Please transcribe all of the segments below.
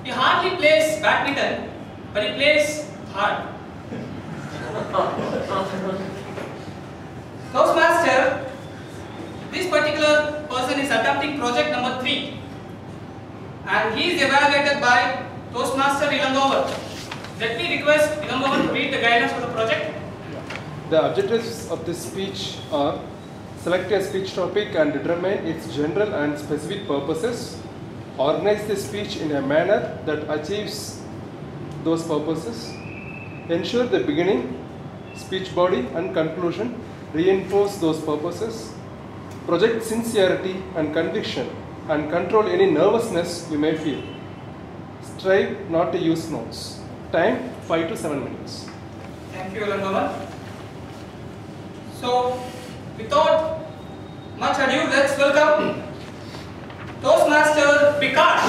He hardly plays badminton, but he plays hard. Toastmaster, this particular person is attempting project number 3 and he is evaluated by Toastmaster Ilangovan. Let me request Ilangovan to read the guidance for the project. The objectives of this speech are: select a speech topic and determine its general and specific purposes. Organize the speech in a manner that achieves those purposes. Ensure the beginning, speech body and conclusion reinforce those purposes. Project sincerity and conviction and control any nervousness you may feel. Strive not to use notes. Time 5 to 7 minutes. Thank you, Ilangovan. So, without much ado, let's welcome Toastmaster Picard.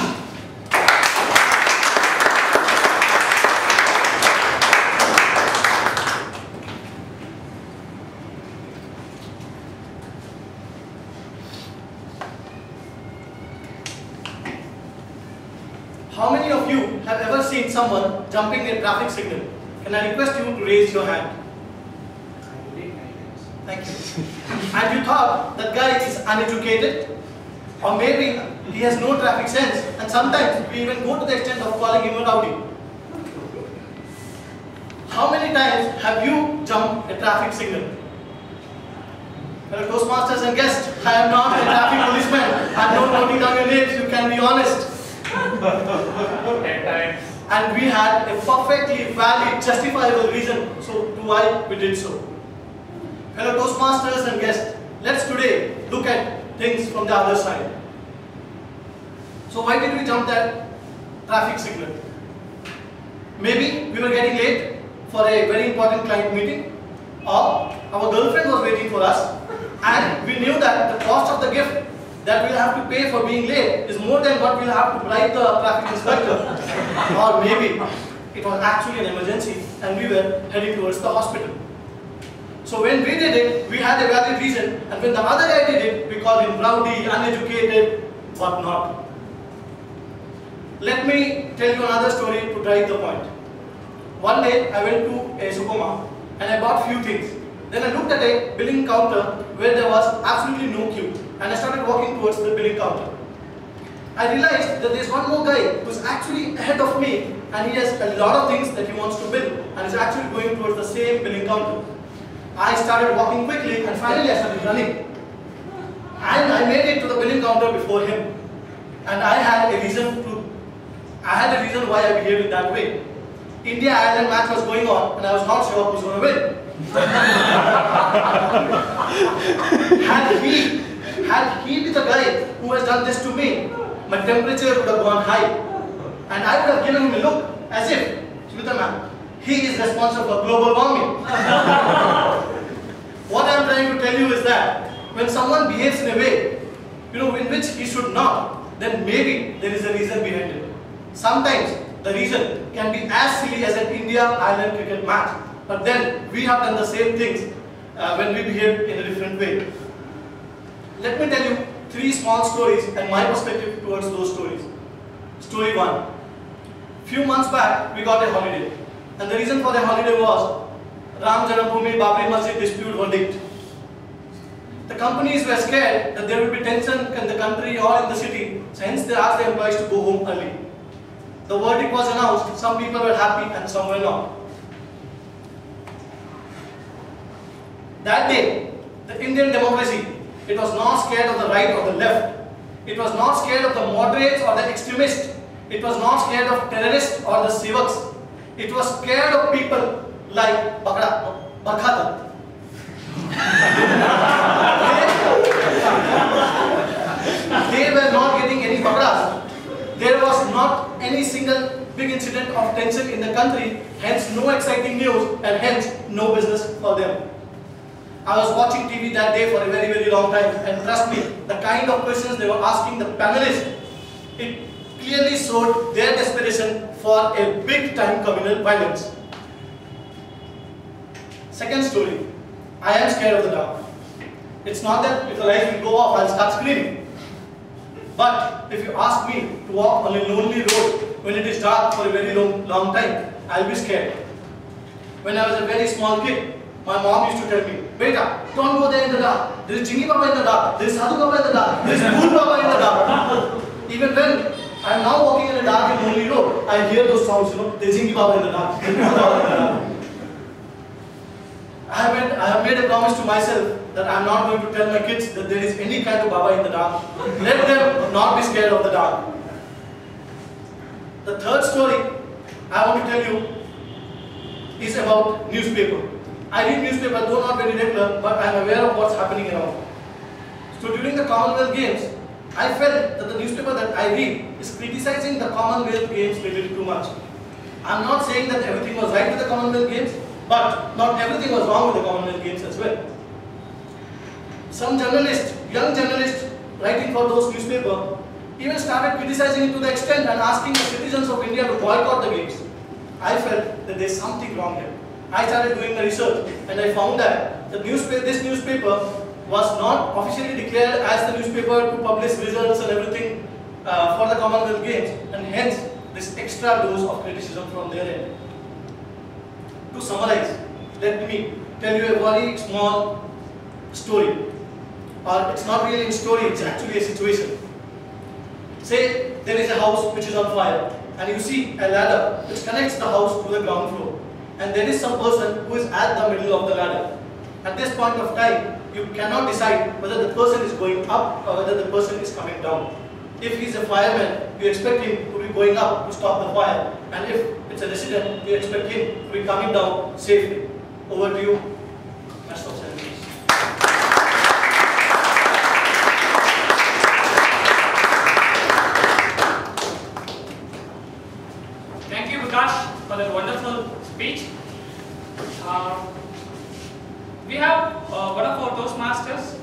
How many of you have ever seen someone jumping a traffic signal? Can I request you to raise your hand? Thank you. And you thought that guy is uneducated? Or maybe he has no traffic sense, and sometimes we even go to the extent of calling him a rowdy. How many times have you jumped a traffic signal? Well, Toastmasters and guests, I am not a traffic policeman. I'm not noting down your names, you can be honest. And we had a perfectly valid, justifiable reason to why we did so. Fellow Toastmasters and guests, let's today look at things from the other side. So why did we jump that traffic signal? Maybe we were getting late for a very important client meeting, or our girlfriend was waiting for us, and we knew that the cost of the gift that we'll have to pay for being late is more than what we'll have to bribe the traffic inspector. Or maybe it was actually an emergency and we were heading towards the hospital. So when we did it, we had a valid reason, and when the other guy did it, we called him rowdy, uneducated, whatnot. Let me tell you another story to drive the point. One day I went to a supermarket and I bought few things. Then I looked at a billing counter where there was absolutely no queue, and I started walking towards the billing counter. I realized that there's one more guy who's actually ahead of me, and he has a lot of things that he wants to bill and is actually going towards the same billing counter. I started walking quickly and finally I started running. And I made it to the billing counter before him. And I had a reason why I behaved in that way. India-Ireland match was going on and I was not sure who's going to win. Had he been the guy who has done this to me, my temperature would have gone high. And I would have given him a look as if, Smita ma'am, he is responsible for global warming. What I am trying to tell you is that when someone behaves in a way, in which he should not, then maybe there is a reason behind it. Sometimes the reason can be as silly as an India-Ireland cricket match, but then we have done the same things when we behave in a different way. Let me tell you 3 small stories and my perspective towards those stories. Story 1. Few months back, we got a holiday. And the reason for the holiday was Ram Janambhoomi Babri Masjid dispute verdict. The companies were scared that there would be tension in the country or in the city, so hence they asked the employees to go home early. The verdict was announced, some people were happy and some were not. That day, the Indian democracy, it was not scared of the right or the left. It was not scared of the moderates or the extremists. It was not scared of terrorists or the civics. It was scared of people like Barkhata. They were not getting any bakras. There was not any single big incident of tension in the country, hence no exciting news and hence no business for them. I was watching TV that day for a very, very long time, and trust me, the kind of questions they were asking the panelists, it clearly showed their desperation for a big time communal violence. Second story, I am scared of the dark. It's not that if the lights will go off, I'll start screaming. But if you ask me to walk on a lonely road when it is dark for a very long time, I'll be scared. When I was a very small kid, my mom used to tell me, Beta, don't go there in the dark. There is Chingi Baba in the dark. There is Sadhu Baba in the dark. There is Bhool Baba in the dark. Even when I am now walking in a dark and lonely road, I hear those sounds, there is Chingi Baba in the dark. There is Bhool Baba in the dark. I have made a promise to myself that I am not going to tell my kids that there is any kind of Baba in the dark. Let them not be scared of the dark. The third story I want to tell you is about newspaper. I read newspaper, though not very regular, but I am aware of what's happening around. So during the Commonwealth Games, I felt that the newspaper that I read is criticizing the Commonwealth Games a little too much. I am not saying that everything was right with the Commonwealth Games, but not everything was wrong with the Commonwealth Games as well. Some journalists, young journalists writing for those newspapers, even started criticizing it to the extent and asking the citizens of India to boycott the games. I felt that there's something wrong here. I started doing the research and I found that this newspaper was not officially declared as the newspaper to publish results and everything for the Commonwealth Games, and hence this extra dose of criticism from their end. To summarize, let me tell you a very small story. Or it's not really a story, it's actually a situation. Say there is a house which is on fire and you see a ladder which connects the house to the ground floor, and there is some person who is at the middle of the ladder. At this point of time, you cannot decide whether the person is going up or whether the person is coming down. If he is a fireman, you expect him to be going up to stop the fire, and if it's a resident, you expect him to be coming down safely. Over to you, Master of Ceremonies. Thank you, Prakash, for that wonderful speech. We have one of our Toastmasters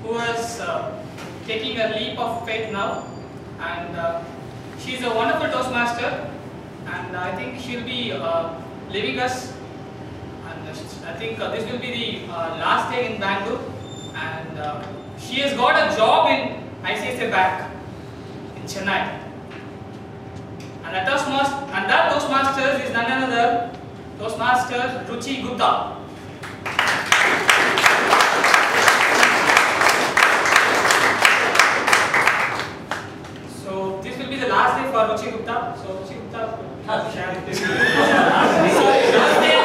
who is taking a leap of faith now, and she is a wonderful Toastmaster, and I think she'll be leaving us, and I think this will be the last day in Bangalore, and she has got a job in ICICI Bank in Chennai. And that Toastmaster is none other Toastmaster Ruchi Gupta. So this will be the last day for Ruchi Gupta. So Ruchi Gupta has shared this. So last day.